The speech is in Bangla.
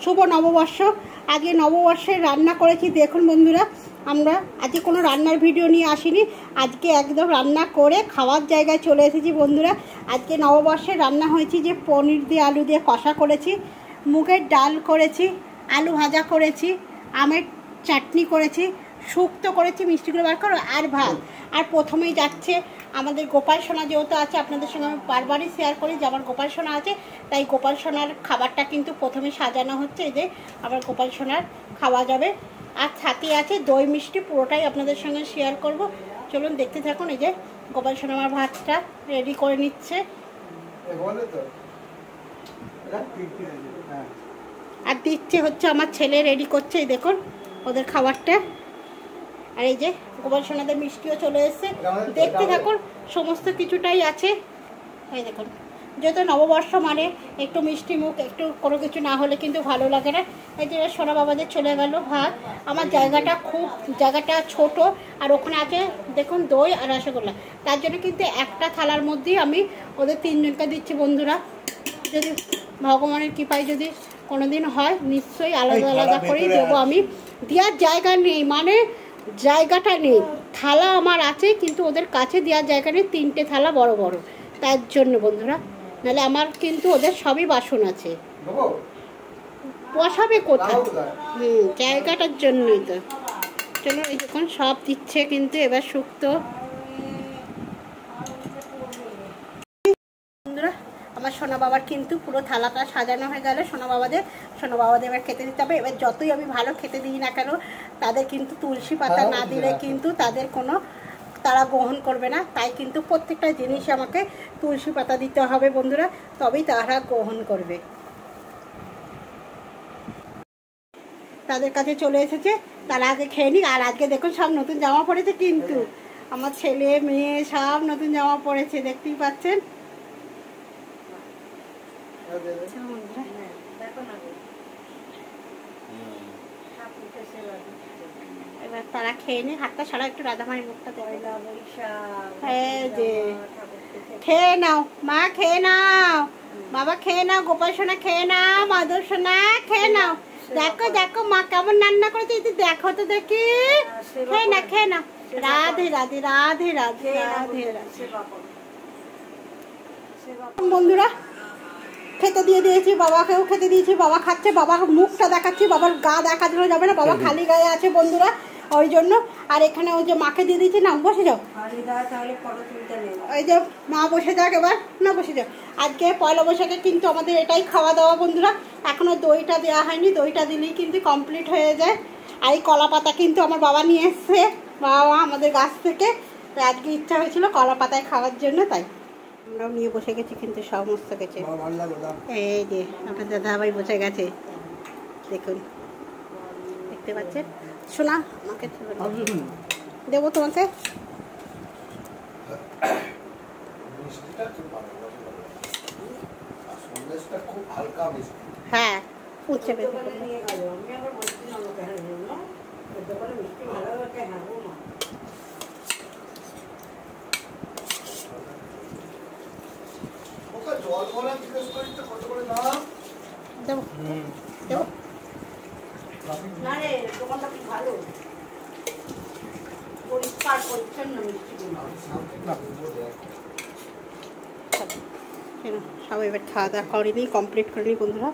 শুভ নববর্ষ। আগে নববর্ষের রান্না করেছি। দেখুন বন্ধুরা, আমরা আজকে কোনো রান্নার ভিডিও নিয়ে আসিনি, আজকে একদম রান্না করে খাওয়ার জায়গায় চলে এসেছি বন্ধুরা। আজকে নববর্ষের রান্না হয়েছে যে পনির দিয়ে আলু দিয়ে কষা করেছি, মুগের ডাল করেছি, আলু ভাজা করেছি, আমের চাটনি করেছি, শুক্তো করেছি মিষ্টিগুলো বার করো, আর ভাত। আর প্রথমেই যাচ্ছে আমাদের গোপাল সোনা, যেহেতু আছে আপনাদের সঙ্গে আমি বারবারই শেয়ার করি যে আমার গোপাল সোনা আছে, তাই গোপাল সোনার খাবারটা কিন্তু প্রথমে সাজানো হচ্ছে। এই যে আবার গোপাল সোনার খাওয়া যাবে, আর সাথে আছে দই মিষ্টি, পুরোটাই আপনাদের সঙ্গে শেয়ার করব। চলুন দেখতে থাকুন। এই যে গোপাল সোনা আমার ভাতটা রেডি করে নিচ্ছে, আর দিচ্ছে হচ্ছে আমার ছেলে রেডি করছে। এই দেখুন ওদের খাবারটা। আর এই যে গোপাল সোনাদের মিষ্টিও চলে এসছে, দেখতে থাকুন। সমস্ত কিছুটাই আছে। এই দেখুন, যেহেতু নববর্ষ মানে একটু মিষ্টি মুখ, একটু কোনো কিছু না হলে কিন্তু ভালো লাগে না। এই যে সোনা বাবাদের চলে গেল ভাত। আমার জায়গাটা ছোট, আর ওখানে আছে দেখুন দই আর রসগোল্লা, তার জন্য কিন্তু একটা থালার মধ্যেই আমি ওদের তিনজনকে দিচ্ছি বন্ধুরা। যদি ভগবানের কৃপায় যদি কোনোদিন হয়, নিশ্চয়ই আলাদা আলাদা করেই দেবো আমি। দেওয়ার জায়গা নেই, মানে জায়গাটা নেই, থালা আমার আছে কিন্তু ওদের কাছে দেওয়ার জায়গা নেই, 3টে থালা বড় বড়, তার জন্য বন্ধুরা। নাহলে আমার কিন্তু ওদের সবই বাসন আছে, বসাবে কোথায়? জায়গাটার জন্যই তো। চলো, এই যখন সব দিচ্ছে কিন্তু এবার শুক্তো। বন্ধুরা, আমার সোনা বাবার কিন্তু পুরো থালাটা সাজানো হয়ে গেল। সোনা বাবাদের এবার খেতে দিতে হবে। এবার যতই আমি ভালো খেতে দিই না কেন, তাদের কিন্তু তুলসী পাতা না দিলে কিন্তু তাদের কোনো, তারা গ্রহণ করবে না। তাই কিন্তু প্রত্যেকটা জিনিস আমাকে তুলসী পাতা দিতে হবে বন্ধুরা, তবেই তারা গ্রহণ করবে। তাদের কাছে চলে এসেছে, তারা আগে খেয়ে নিক। আর আজকে দেখুন সব নতুন জামা পরেছে, কিন্তু আমার ছেলে মেয়ে সব নতুন জামা পরেছে, দেখতেই পাচ্ছেন। এবার তারা খেয়ে নি, হাতটা ছাড়া একটু রাধামায়ের মুখটা দেয়। হ্যাঁ, যে খেয়ে নাও মা, খেয়ে নাও বাবা, খেয়ে নাও, গোপাল সোনা খেয়ে নাও, মাধব সোনা খেয়ে নাও। দেখো দেখো মা কেমন রান্না করেছে, দেখো তো দেখি। খেয়ে না, খেয়ে না। রাধে রাধে রাধে রাধে রাধে রাধে। বন্ধুরা, খেতে দিয়ে দিয়েছি, বাবাকেও খেতে দিয়েছি, বাবা খাচ্ছে। বাবার মুখটা দেখাচ্ছি, বাবার গা দেখানো যাবে না, বাবা খালি গায়ে আছে বন্ধুরা, ওই জন্য। আর এখানে ওই যে মাকে দিয়ে দিয়েছি, না বসে যাও, ওই যে মা বসে যাক এবার, না বসে যাও। আজকে পয়লা বৈশাখে কিন্তু আমাদের এটাই খাওয়া দাওয়া বন্ধুরা। এখনো দইটা দেওয়া হয়নি, দইটা দিলেই কিন্তু কমপ্লিট হয়ে যায়। আর এই কলা পাতা কিন্তু আমার বাবা নিয়ে এসছে, বাবা আমাদের গাছ থেকে। তাই আজকে ইচ্ছা হয়েছিল কলা পাতায় খাওয়ার জন্য, তাই আমরাও নিয়ে বসে গেছি কিন্তু সমস্ত কিছু। এই যে আপনার দাদা ভাই বসে গেছে, দেখুন, দেখতে পাচ্ছেন। শোনা আমাকে দেবো তোমাকে। হ্যাঁ, উচ্ছে দেবো দেবো না রে, দোকানটা কি ভালো, পরিষ্কার পরিচ্ছন্ন মিষ্টি। সবাই এবার খাওয়া দাওয়া করেনি, কমপ্লিট করেনি বন্ধুরা।